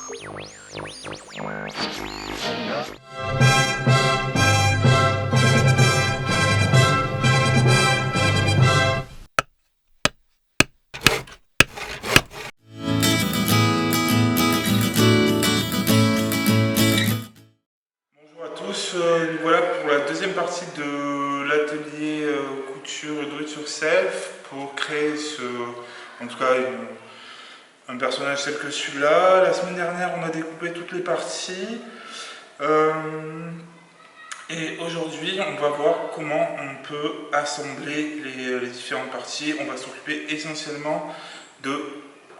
Bonjour à tous, nous voilà pour la deuxième partie de l'atelier couture do it yourself pour créer en tout cas un personnage tel que celui-là. La semaine dernière on a découpé toutes les parties et aujourd'hui on va voir comment on peut assembler les différentes parties. On va s'occuper essentiellement de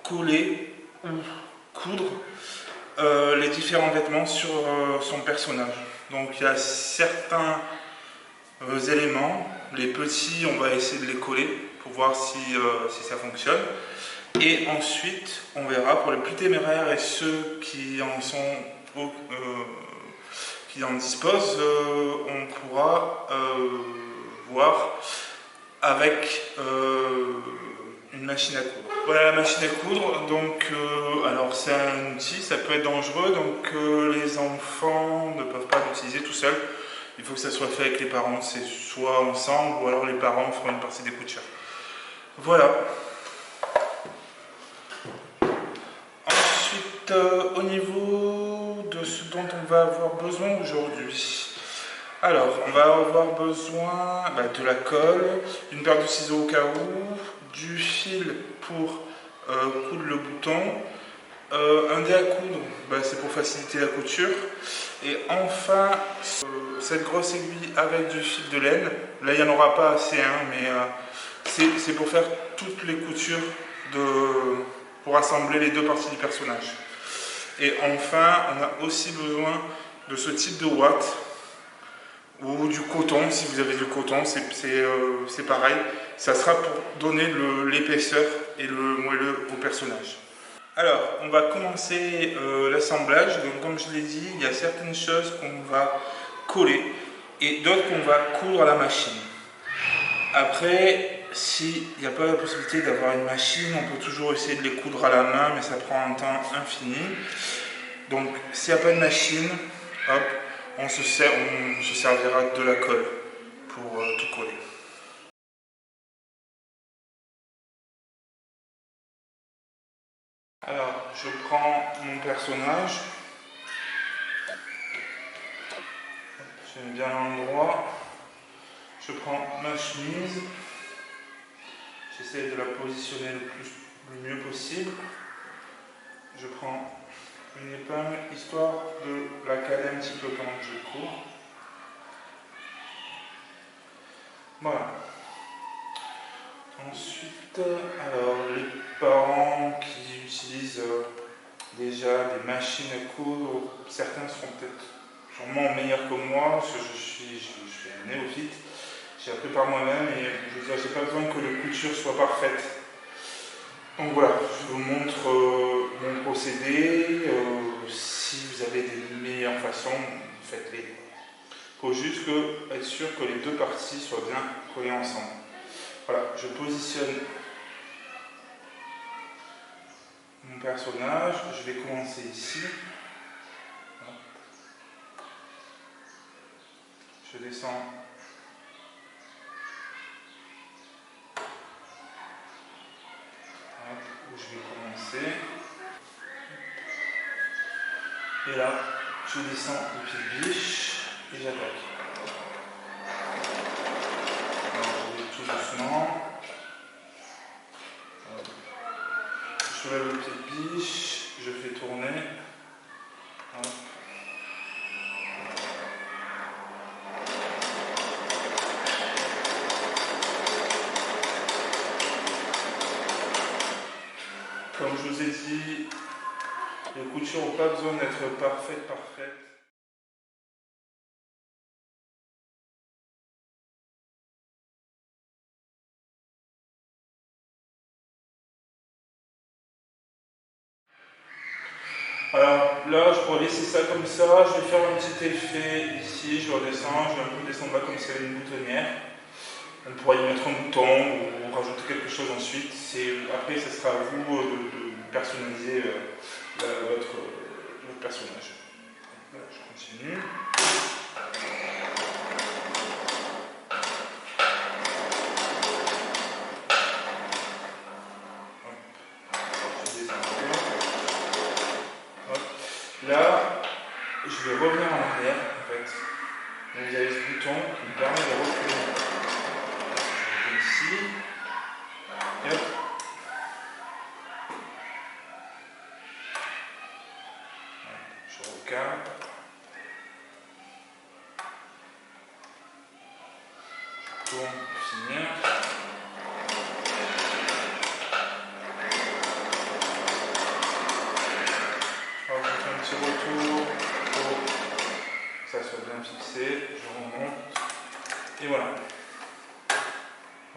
coller ou coudre les différents vêtements sur son personnage. Donc il y a certains éléments, les petits on va essayer de les coller pour voir si ça fonctionne. Et ensuite on verra pour les plus téméraires et ceux qui en disposent, on pourra voir avec une machine à coudre. Voilà la machine à coudre, donc alors c'est un outil, ça peut être dangereux, donc les enfants ne peuvent pas l'utiliser tout seuls. Il faut que ça soit fait avec les parents, c'est soit ensemble ou alors les parents feront une partie des coutures. Voilà. Ensuite, au niveau de ce dont on va avoir besoin aujourd'hui. Alors, on va avoir besoin de la colle, d'une paire de ciseaux au cas où, du fil pour coudre le bouton, un dé à coudre, c'est pour faciliter la couture, et enfin cette grosse aiguille avec du fil de laine. Là il n'y en aura pas assez, mais c'est pour faire toutes les coutures pour assembler les deux parties du personnage. Et enfin on a aussi besoin de ce type de ouate ou du coton. Si vous avez du coton, c'est pareil, ça sera pour donner l'épaisseur et le moelleux au personnage. Alors, on va commencer l'assemblage. Donc, comme je l'ai dit, il y a certaines choses qu'on va coller et d'autres qu'on va coudre à la machine. Après, s'il n'y a pas la possibilité d'avoir une machine, on peut toujours essayer de les coudre à la main, mais ça prend un temps infini. Donc, s'il n'y a pas de machine, hop, on se servira de la colle pour tout coller. Alors, je prends mon personnage, j'aime bien l'endroit, je prends ma chemise, j'essaie de la positionner le mieux possible, je prends une épingle histoire de la caler un petit peu pendant que je cours. Voilà. Ensuite, alors les parents qui utilisent déjà des machines à coudre, certains seront peut-être sûrement meilleurs que moi, parce que je suis un néophyte, j'ai appris par moi-même et je veux dire, j'ai pas besoin que la couture soit parfaite. Donc voilà, je vous montre mon procédé. Si vous avez des meilleures façons, faites-les. Il faut juste être sûr que les deux parties soient bien collées ensemble. Voilà, je positionne mon personnage, je vais commencer ici. Je descends. Où je vais commencer. Et là, je descends le pied de biche et j'attaque. Je vais tout doucement. Je lève le pied de biche, je fais tourner. Hop. Comme je vous ai dit, les coutures n'ont pas besoin d'être parfaites. Alors là, je pourrais laisser ça comme ça, je vais faire un petit effet ici, je redescends, je vais un peu descendre là comme s'il y avait une boutonnière. On pourrait y mettre un bouton ou rajouter quelque chose ensuite. Après, ce sera à vous de personnaliser personnage. Voilà, je continue. Là, je vais revenir en arrière en fait. Donc vous avez ce bouton qui me permet de reculer. Je vais ici. Et hop. Je recale. Je tourne pour finir. Alors je fais un petit retour pour que ça soit bien fixé. Je remonte. Et voilà.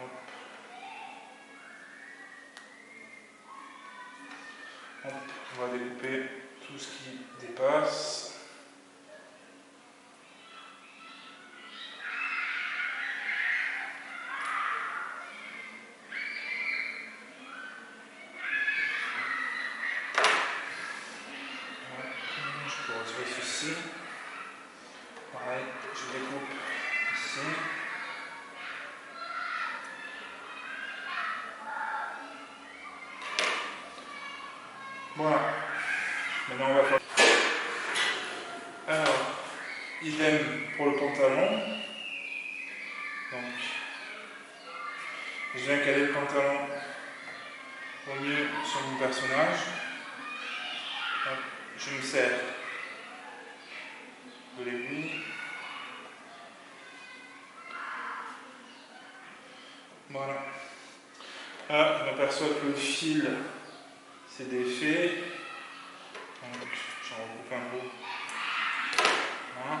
Hop. Hop. On va découper tout ce qui dépasse. Je peux retirer ceci. Pareil, je découpe ici. Voilà. Maintenant on va faire. Alors, idem pour le pantalon. Donc, je viens caler le pantalon au mieux sur mon personnage. Hop, je me sers de l'aiguille. Voilà. Là, je m'aperçois que le fil s'est défait. Donc, j'en recoupe un bout. Voilà.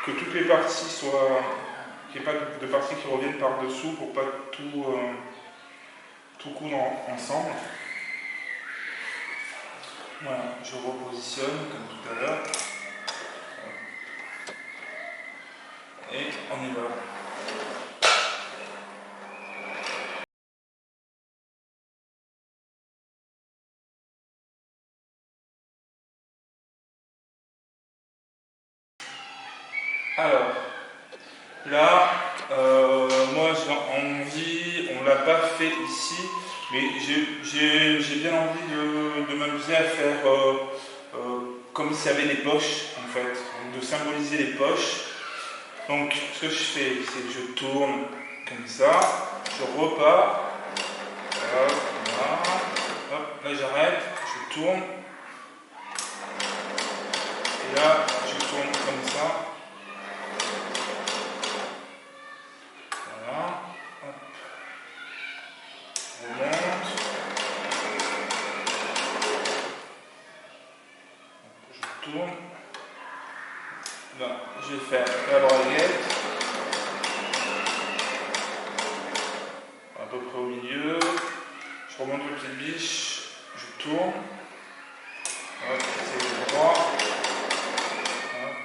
Que toutes les parties soient, qu'il n'y ait pas de parties qui reviennent par dessous pour pas tout coudre ensemble. Voilà, je repositionne comme tout à l'heure. Et on y va. Alors, là, moi j'ai envie, on ne l'a pas fait ici, mais j'ai bien envie de m'amuser à faire comme s'il y avait des poches, en fait, donc de symboliser les poches. Donc, ce que je fais, c'est que je tourne comme ça, je repars, hop, là, hop, là j'arrête, je tourne, et là, je tourne comme ça. Voilà, hop, je remonte, je tourne. Là, je vais faire la braguette, à peu près au milieu, je remonte le pied de biche, je tourne, hop, c'est le droit, hop.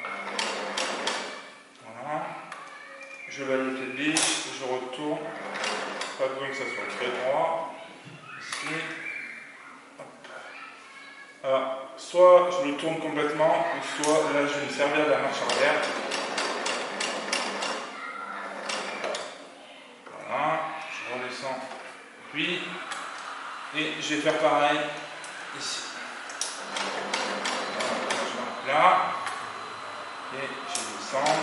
Voilà, je valide le pied de biche, je retourne, pas besoin que ça soit très droit, ici, hop. Alors, soit je le tourne complètement, ou soit là je vais me servir de la marche arrière. Voilà, je redescends, puis, et je vais faire pareil ici. Voilà, je marque là, et je descends,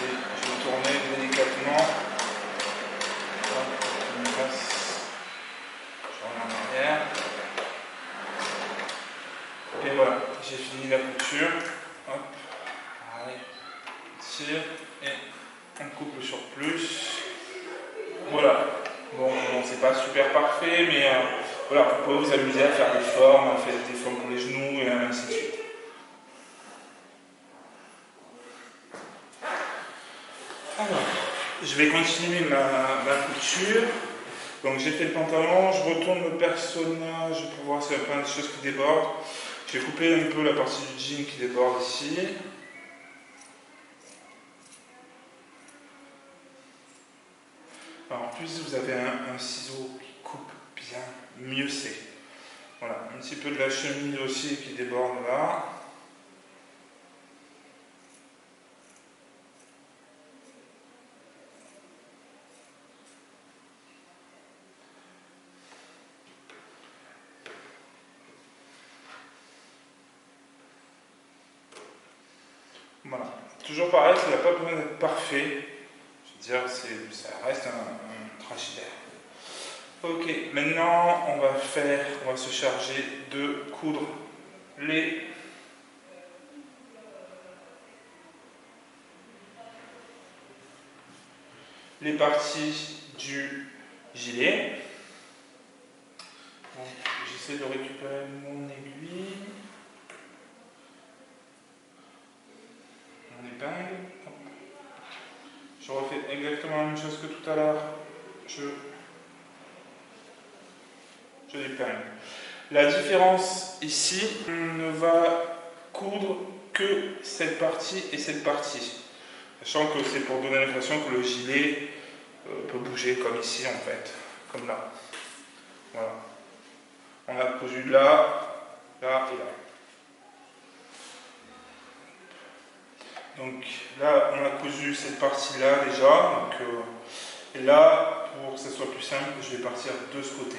et je vais tourner délicatement. Hop, je me passe, je reviens en arrière. Et voilà, j'ai fini la couture. Hop, pareil, on tire et on coupe le surplus. Voilà, bon c'est pas super parfait, mais voilà, vous pouvez vous amuser à faire des formes, à faire des formes pour les genoux et ainsi de suite. Alors, je vais continuer ma couture. Donc j'ai fait le pantalon, je retourne le personnage pour voir s'il y a plein de choses qui débordent. J'ai coupé un peu la partie du jean qui déborde ici. Alors, en plus vous avez un ciseau qui coupe bien, mieux c'est. Voilà, un petit peu de la chemise aussi qui déborde là. Voilà, toujours pareil, ça n'a pas besoin d'être parfait. Je veux dire, ça reste un tragidaire. Ok, maintenant on va se charger de coudre les parties du gilet. J'essaie de récupérer mon aiguille, mon épingle. Je refais exactement la même chose que tout à l'heure. Je l'épingle. La différence ici, on ne va coudre que cette partie et cette partie. Sachant que c'est pour donner l'impression que le gilet peut bouger comme ici en fait, comme là. Voilà. On a cousu là, là et là. Donc là, on a cousu cette partie-là déjà. Donc, et là, pour que ce soit plus simple, je vais partir de ce côté.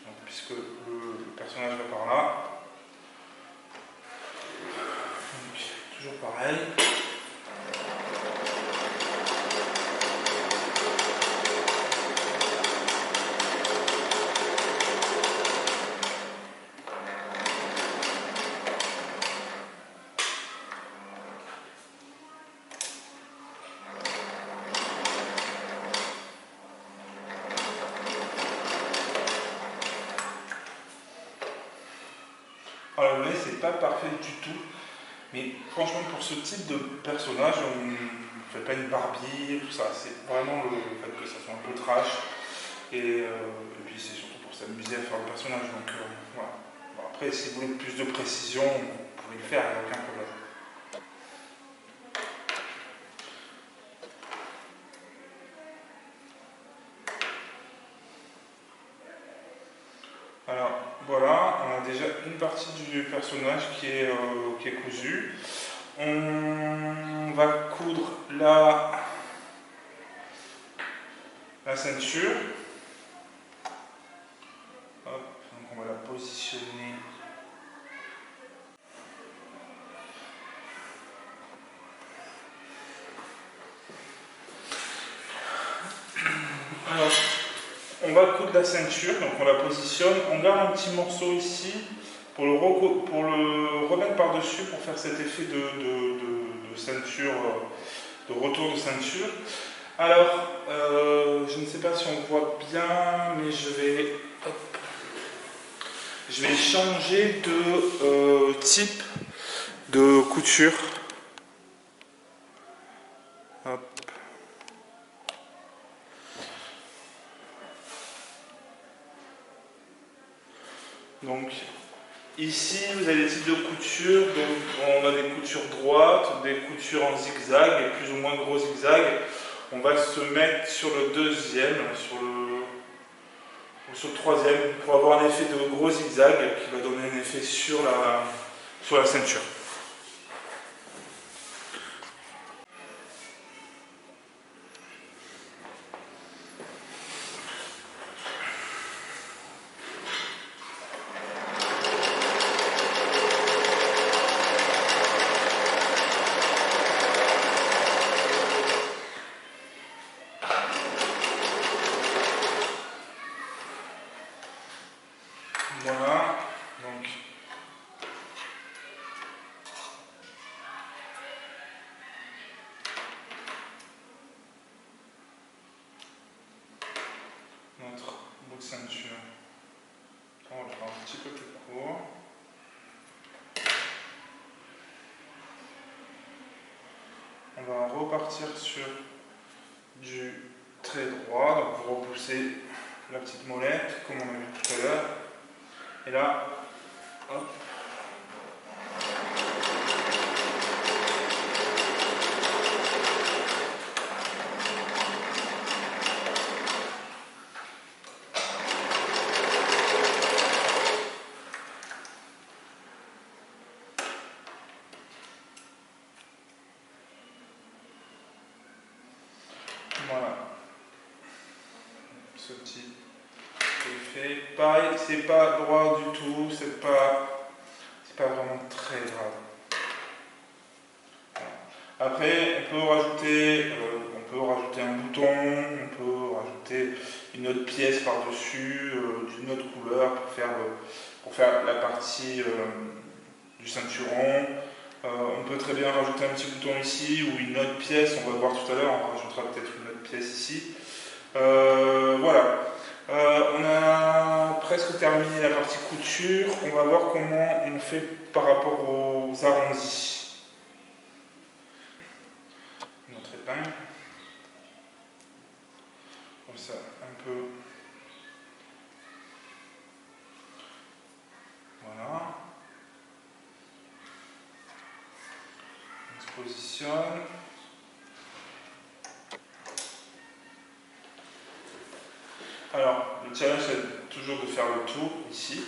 Donc, puisque le personnage va par là. Donc, toujours pareil. Alors, vous voyez, c'est pas parfait du tout. Mais franchement, pour ce type de personnage, on ne fait pas une Barbie, tout ça. C'est vraiment le fait que ça soit un peu trash. Et puis c'est surtout pour s'amuser à faire le personnage. Donc voilà. Bon, après, si vous voulez plus de précision, vous pouvez le faire, il n'y a aucun problème. Alors voilà, on a déjà une partie du personnage qui est cousue. On va coudre la ceinture. Hop, donc on va la positionner. Alors, on va coudre la ceinture, donc on la positionne. On garde un petit morceau ici pour le remettre par-dessus pour faire cet effet de ceinture, de retour de ceinture. Alors, je ne sais pas si on voit bien, mais je vais changer de type de couture. Hop. Donc, ici, vous avez des types de couture. Donc, on a des coutures droites, des coutures en zigzag et plus ou moins gros zigzag. On va se mettre sur le deuxième, sur le troisième, pour avoir un effet de gros zigzag qui va donner un effet sur la ceinture. Voilà, donc notre bout de ceinture, on va le faire un petit peu plus court. On va repartir sur du très droit, donc vous repoussez la petite molette, comme on a vu tout à l'heure. Et là, hop. Voilà. Ce petit effet. Pareil, c'est pas droit du tout, c'est pas vraiment très grave. Après, on peut rajouter un bouton, on peut rajouter une autre pièce par-dessus, d'une autre couleur pour faire la partie du ceinturon. On peut très bien rajouter un petit bouton ici ou une autre pièce, on va voir tout à l'heure, on rajoutera peut-être une autre pièce ici. Voilà. On a presque terminé la partie couture, on va voir comment on fait par rapport aux arrondis. Notre épingle, comme ça, un peu. Voilà. On se positionne. Alors, le challenge, c'est toujours de faire le tour ici.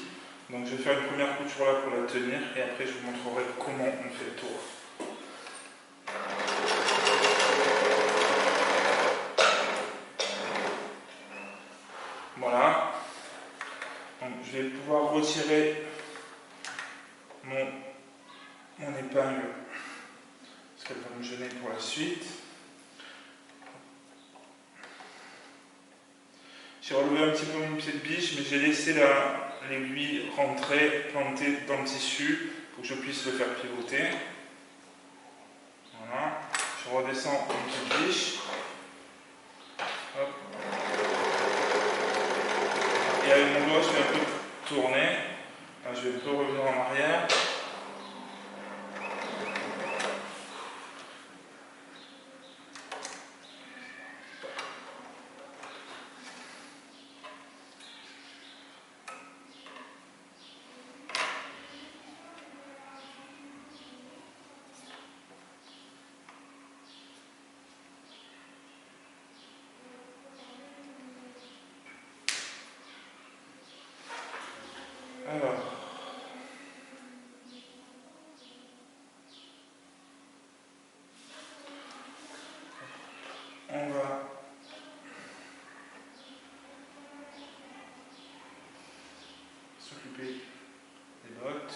Donc, je vais faire une première couture là pour la tenir et après, je vous montrerai comment on fait le tour. Voilà. Donc, je vais pouvoir retirer mon épingle parce qu'elle va me gêner pour la suite. J'ai relevé un petit peu mon pied de biche, mais j'ai laissé l'aiguille rentrer, planter dans le tissu pour que je puisse le faire pivoter. Voilà. Je redescends mon pied de biche. Hop. Et avec mon doigt, je vais un peu tourner. Là, je vais un peu revenir en arrière. Alors, on va s'occuper des bottes.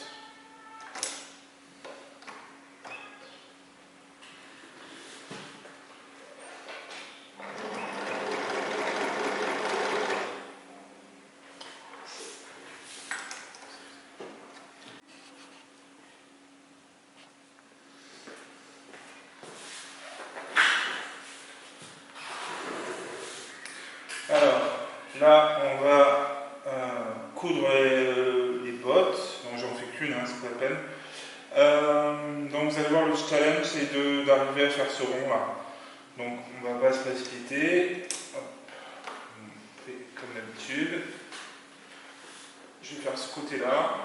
Alors, là, on va coudre les bottes. Donc, j'en fais qu'une, hein, c'est pas la peine. Donc, vous allez voir, le challenge, c'est d'arriver à faire ce rond-là. Donc, on va pas se précipiter. Hop. On fait comme d'habitude. Je vais faire ce côté-là.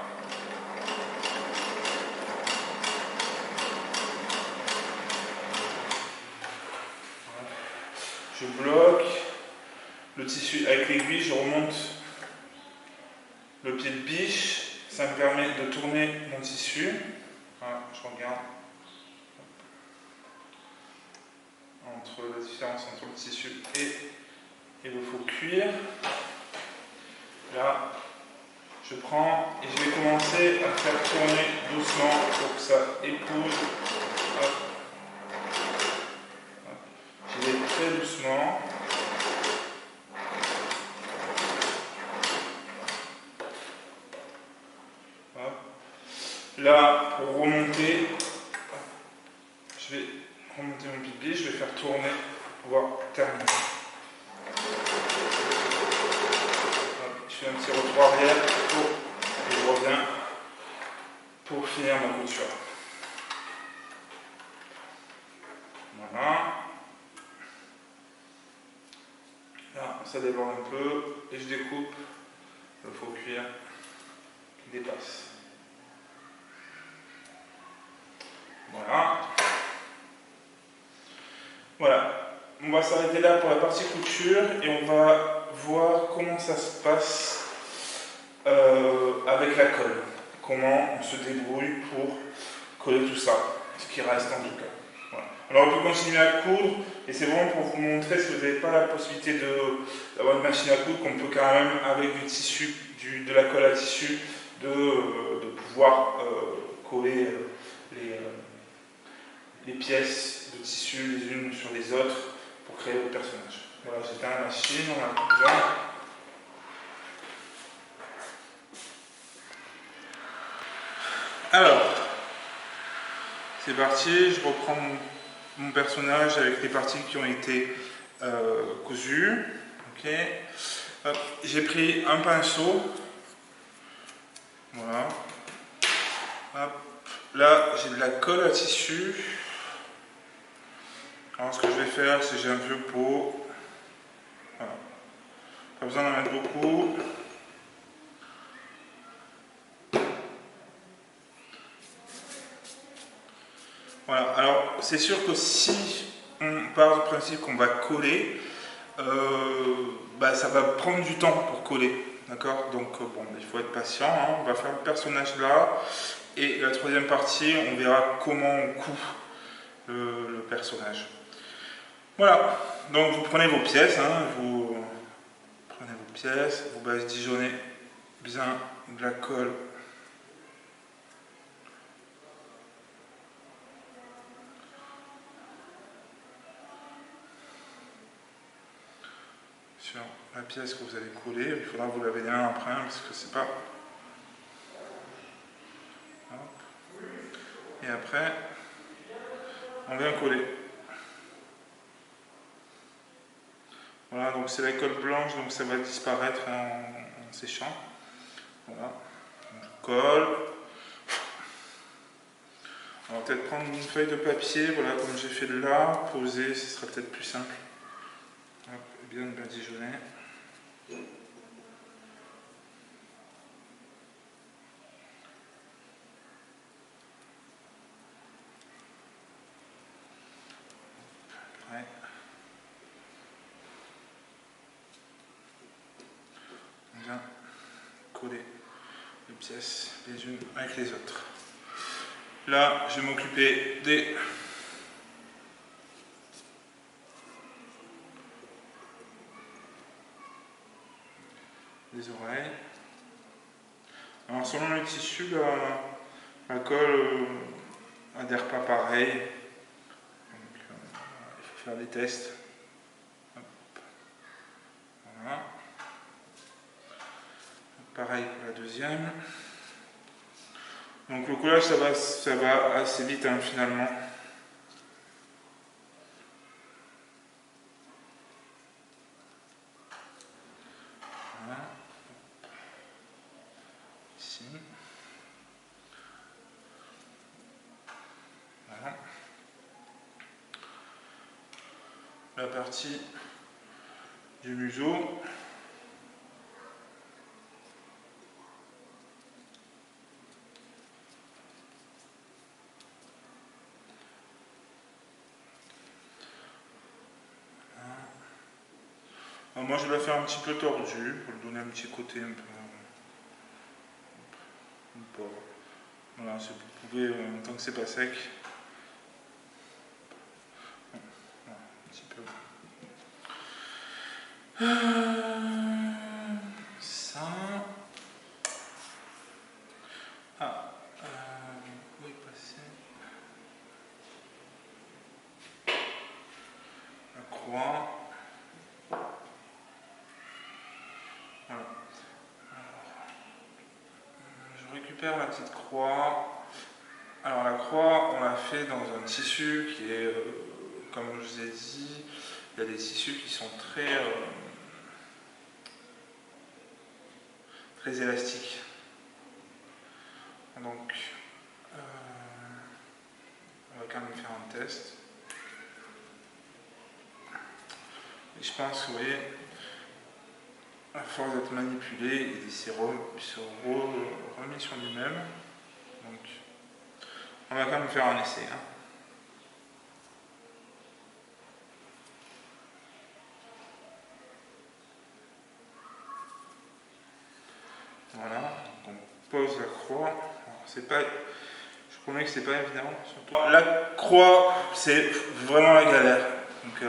Je bloque le tissu avec l'aiguille, je remonte le pied de biche, ça me permet de tourner mon tissu. Voilà, je regarde entre la différence entre le tissu et le faux cuir. Là, je prends et je vais commencer à faire tourner doucement pour que ça épouse. Hop. J'y vais très doucement. Hop. Là, pour remonter, je vais remonter mon pied, je vais faire tourner pour pouvoir terminer. Hop. Je fais un petit retour arrière et je reviens pour finir ma couture. Voilà. ça déborde un peu, et je découpe le faux cuir qui dépasse. Voilà. Voilà. On va s'arrêter là pour la partie couture et on va voir comment ça se passe avec la colle. Comment on se débrouille pour coller tout ça, ce qui reste en tout cas. Voilà. Alors on peut continuer à coudre et c'est vraiment pour vous montrer, si vous n'avez pas la possibilité d'avoir une machine à coudre, qu'on peut quand même avec du tissu, de la colle à tissu, de pouvoir coller les pièces de tissu les unes sur les autres pour créer votre personnage. Voilà, j'ai la machine, on a tout là. Alors, c'est parti, je reprends mon personnage avec les parties qui ont été cousues. Okay. J'ai pris un pinceau. Voilà. Hop. Là, j'ai de la colle à tissu. Alors, ce que je vais faire, c'est que j'ai un vieux pot. Voilà. Pas besoin d'en mettre beaucoup. Voilà, alors c'est sûr que si on part du principe qu'on va coller, ça va prendre du temps pour coller, d'accord? Donc bon, il faut être patient, hein. On va faire le personnage là, et la troisième partie, on verra comment on coud le personnage. Voilà, donc vous prenez vos pièces, hein, vous badigeonnez bien de la colle sur la pièce que vous allez coller. Il faudra vous laver les mains après, hein, parce que c'est pas... Hop. Et après, on vient coller. Voilà, donc c'est la colle blanche, donc ça va disparaître en séchant. Voilà, donc je colle. On va peut-être prendre une feuille de papier, voilà, comme j'ai fait là, poser, ce sera peut-être plus simple. Hop, bien badigeonner. Ouais. On vient coller les pièces les unes avec les autres. Là, je vais m'occuper des oreilles. Alors selon le tissu, la colle adhère pas pareil. Donc, il faut faire des tests. Hop. Voilà. Pareil pour la deuxième. Donc le collage, ça va assez vite, hein, finalement. Voilà. Ici. Voilà. La partie du museau. Alors moi je vais la faire un petit peu tordue pour lui donner un petit côté un peu. Voilà, vous pouvez, tant que c'est pas sec. Voilà, un petit peu. Ça. Ah, où est passé la croix. Voilà. Je récupère la petite croix. Alors la croix, on l'a fait dans un tissu qui est, comme je vous ai dit, il y a des tissus qui sont très élastiques. Donc, on va quand même faire un test. Et je pense, vous voyez, à force d'être manipulé, il s'est remis sur lui-même. Donc, on va quand même faire un essai. Hein. Voilà, donc on pose la croix. C'est pas, je promets que c'est pas évident. Surtout. La croix, c'est vraiment la galère. Donc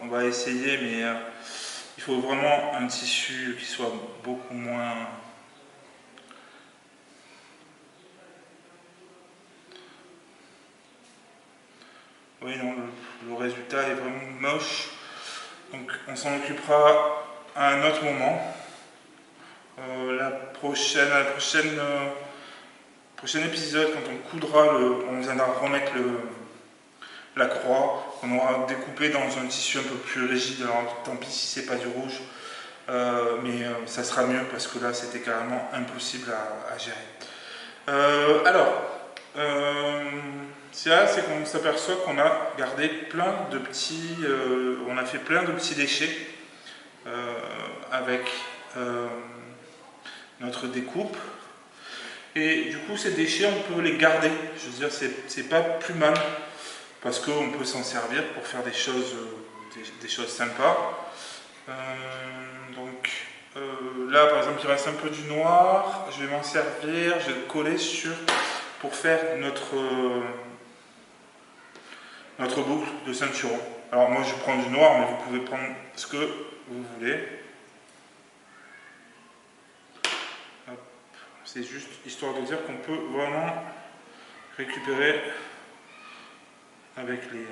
on va essayer, mais il faut vraiment un tissu qui soit beaucoup moins. Oui, non, le résultat est vraiment moche. Donc on s'en occupera à un autre moment. La prochain épisode, quand on coudra, on viendra remettre la croix, on aura découpé dans un tissu un peu plus rigide. Alors tant pis si c'est pas du rouge, mais ça sera mieux parce que là c'était carrément impossible à gérer. C'est là, c'est qu'on s'aperçoit qu'on a gardé plein de petits, on a fait plein de petits déchets avec notre découpe. Et du coup, ces déchets, on peut les garder. Je veux dire, c'est pas plus mal parce qu'on peut s'en servir pour faire des choses sympas. Là, par exemple, il reste un peu du noir. Je vais m'en servir. Je vais le coller pour faire notre boucle de ceinturon. Alors moi, je prends du noir, mais vous pouvez prendre ce que vous voulez. C'est juste histoire de dire qu'on peut vraiment récupérer avec les...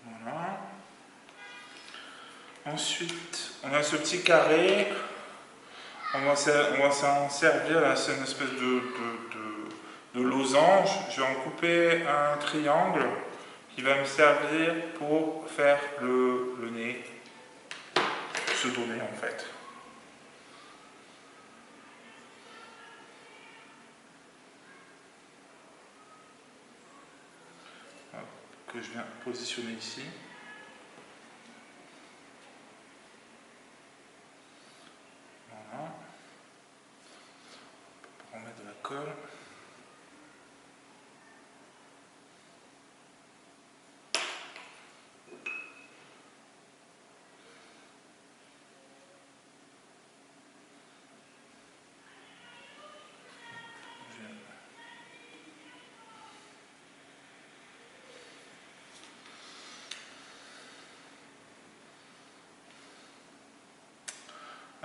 Voilà. Ensuite, on a ce petit carré. On va s'en servir, là, c'est une espèce de losange. Je vais en couper un triangle qui va me servir pour faire le nez, pseudo-nez en fait. Hop, que je viens positionner ici. Voilà. On va mettre de la colle.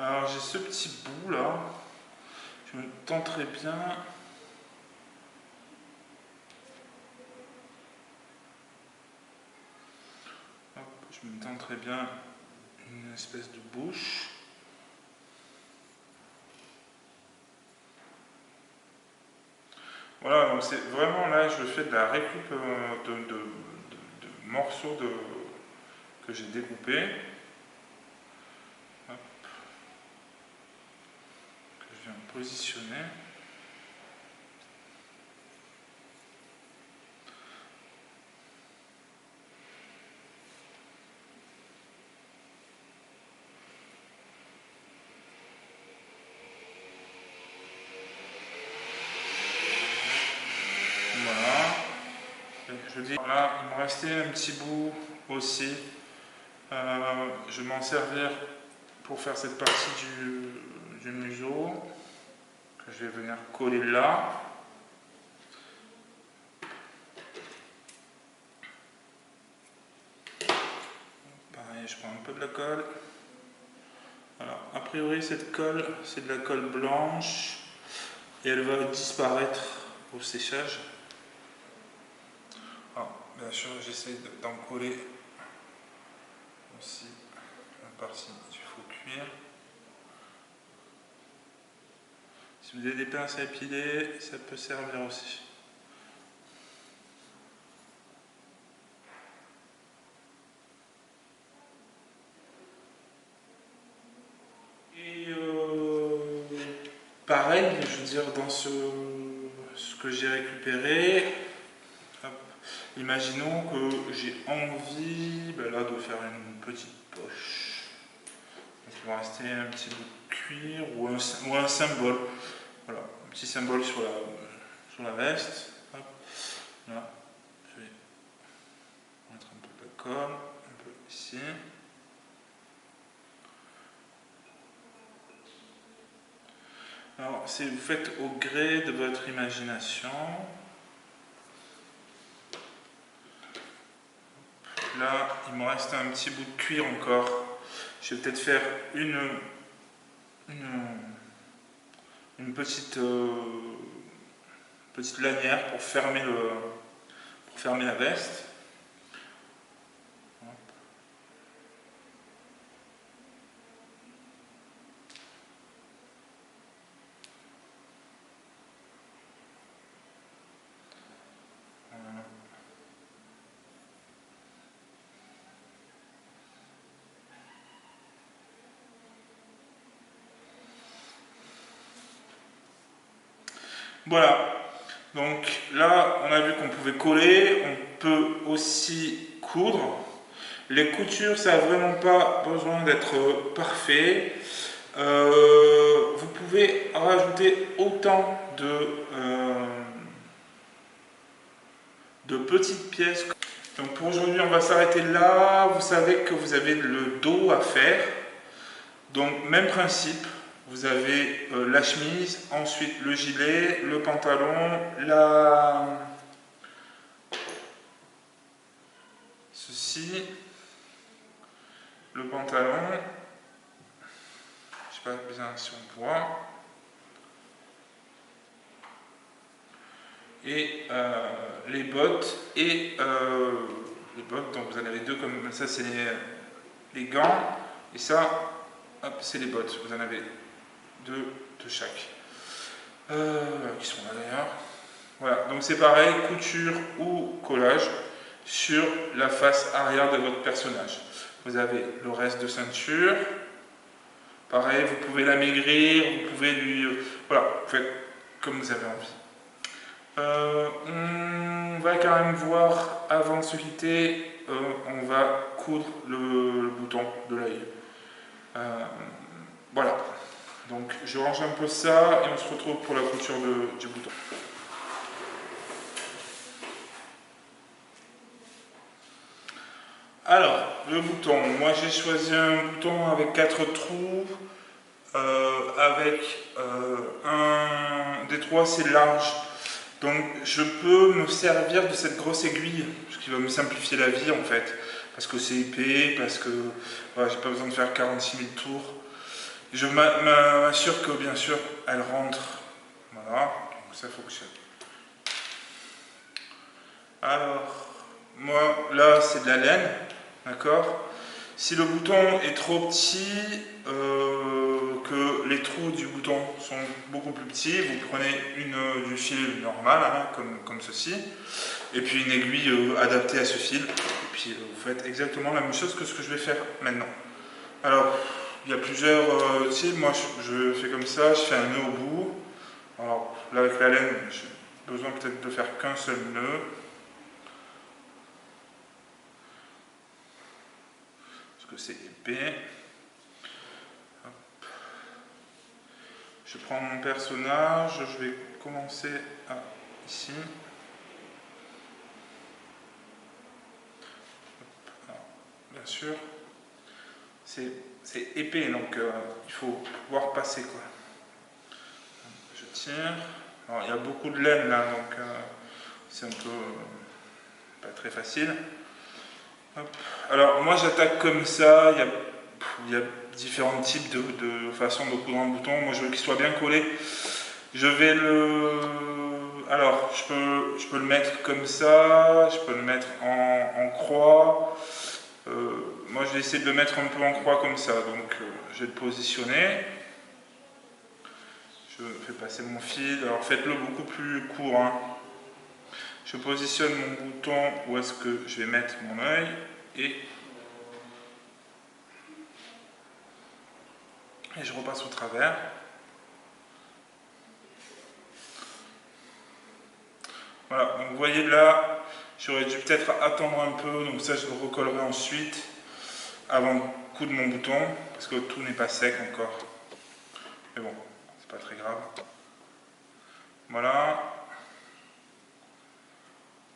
Alors j'ai ce petit bout là, je me tenterai bien. Hop, je me tenterai bien une espèce de bouche. Voilà, donc c'est vraiment là, je fais de la récup de morceaux que j'ai découpés. Hop, que je viens positionner. Voilà. Je dis, là, il me restait un petit bout aussi. Je vais m'en servir pour faire cette partie du museau que je vais venir coller là. Pareil, je prends un peu de la colle. Alors, a priori, cette colle, c'est de la colle blanche et elle va disparaître au séchage. Alors, bien sûr, j'essaie d'en coller aussi la partie du faux cuir. Si vous avez des pinces à épiler, ça peut servir aussi. Et pareil, dire dans ce que j'ai récupéré. Hop. Imaginons que j'ai envie là, de faire une petite poche. Donc, il va rester un petit bout de cuir ou un symbole. Voilà, un petit symbole sur la veste. Hop. Là, je vais mettre un peu de colle, un peu ici. Alors, vous faites au gré de votre imagination. Là, il me reste un petit bout de cuir encore. Je vais peut-être faire une petite lanière pour fermer la veste. Voilà, donc là on a vu qu'on pouvait coller, on peut aussi coudre. Les coutures, ça n'a vraiment pas besoin d'être parfait. Vous pouvez rajouter autant de petites pièces. Donc pour aujourd'hui on va s'arrêter là. Vous savez que vous avez le dos à faire. Donc même principe. Vous avez la chemise, ensuite le gilet, le pantalon, ceci, le pantalon, je sais pas bien si on voit, et les bottes, donc vous en avez deux comme ça, c'est les gants, et ça, hop, c'est les bottes, vous en avez deux de chaque. Qui sont là d'ailleurs. Voilà, donc c'est pareil, couture ou collage sur la face arrière de votre personnage. Vous avez le reste de ceinture. Pareil, vous pouvez l'amaigrir, vous pouvez voilà, vous faites comme vous avez envie. On va quand même voir, avant de se quitter, on va coudre le bouton de l'œil. Voilà. Donc je range un peu ça et on se retrouve pour la couture du bouton. Alors, le bouton, moi j'ai choisi un bouton avec 4 trous, avec un des 3 c'est large. Donc je peux me servir de cette grosse aiguille, ce qui va me simplifier la vie en fait. Parce que c'est épais, parce que voilà, j'ai pas besoin de faire 46 000 tours. Je m'assure que bien sûr elle rentre. Voilà, donc ça fonctionne. Alors, moi là c'est de la laine, d'accord. Si le bouton est trop petit, que les trous du bouton sont beaucoup plus petits, vous prenez du fil normal, hein, comme ceci, et puis une aiguille adaptée à ce fil, et puis vous faites exactement la même chose que ce que je vais faire maintenant. Alors, il y a plusieurs types, moi je fais comme ça, je fais un nœud au bout. Alors là avec la laine, j'ai besoin peut-être de faire qu'un seul nœud. Parce que c'est épais. Hop. Je prends mon personnage, je vais commencer ici. Alors, bien sûr, c'est épais, donc il faut pouvoir passer quoi. Je tire. Alors il y a beaucoup de laine là, donc c'est un peu pas très facile. Hop. Alors moi j'attaque comme ça, il y a différents types de façons de coudre un bouton. Moi je veux qu'il soit bien collé. Je vais alors je peux le mettre comme ça, je peux le mettre en croix. Moi je vais essayer de le mettre un peu en croix comme ça, donc je vais le positionner. Je fais passer mon fil, alors faites-le beaucoup plus court, hein. Je positionne mon bouton où est-ce que je vais mettre mon œil et je repasse au travers. Voilà, donc vous voyez là, j'aurais dû peut-être attendre un peu, donc ça je le recollerai ensuite, avant le coup de mon bouton, parce que tout n'est pas sec encore. Mais bon, c'est pas très grave. Voilà.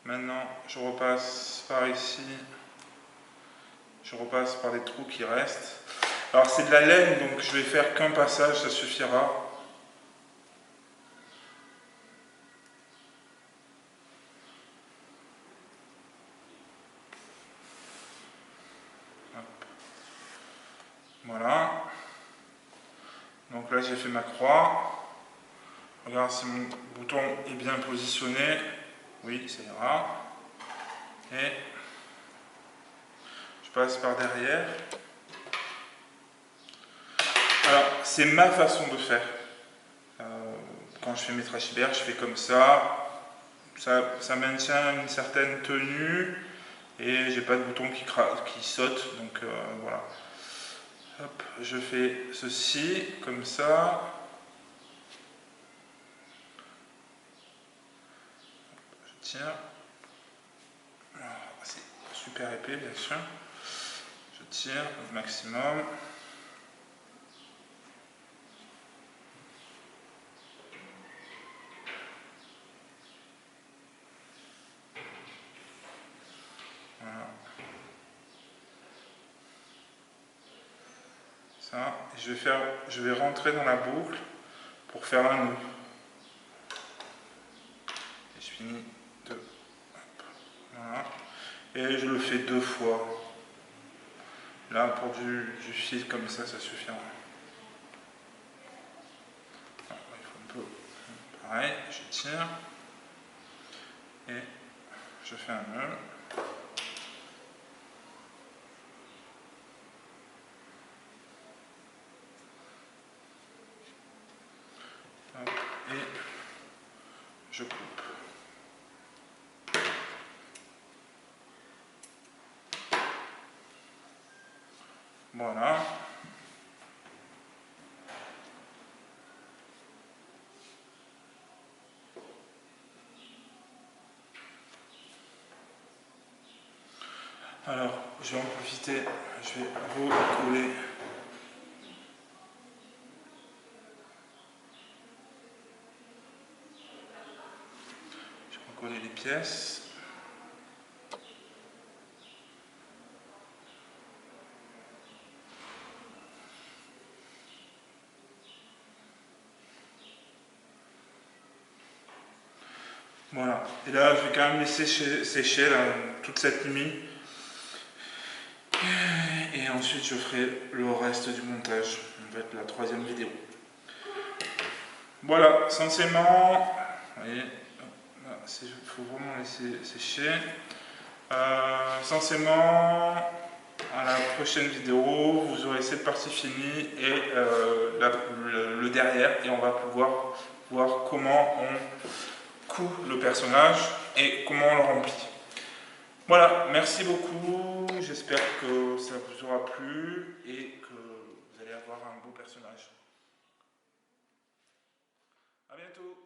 Maintenant, je repasse par ici. Je repasse par les trous qui restent. Alors c'est de la laine, donc je vais faire qu'un passage, ça suffira. Hop. Voilà. Donc là j'ai fait ma croix. Regarde si mon bouton est bien positionné. Oui, ça ira. Et je passe par derrière. Alors, c'est ma façon de faire. Quand je fais mes trachibères, je fais comme ça. Ça maintient une certaine tenue et j'ai pas de bouton qui saute. Donc voilà. Hop, je fais ceci, comme ça. Je tiens. C'est super épais, bien sûr. Je tire au maximum. Voilà. Ça. Et je vais rentrer dans la boucle pour faire un nœud. Et je finis de... Voilà. Et je le fais 2 fois. Là, pour du fil comme ça suffira. Il faut un peu... Pareil, je tire. Et je fais un nœud. Et je coupe. Voilà. Alors, je vais en profiter, je vais recoller. Je vais recoller les pièces. Voilà. Et là, je vais quand même laisser sécher là, toute cette nuit. Et ensuite, je ferai le reste du montage. En fait, la 3e vidéo. Voilà, essentiellement, vous voyez, il faut vraiment laisser sécher. Essentiellement, à la prochaine vidéo, vous aurez cette partie finie et le derrière, et on va pouvoir voir comment on coud le personnage et comment on le remplit. Voilà, merci beaucoup, j'espère que ça vous aura plu et que vous allez avoir un beau personnage. À bientôt.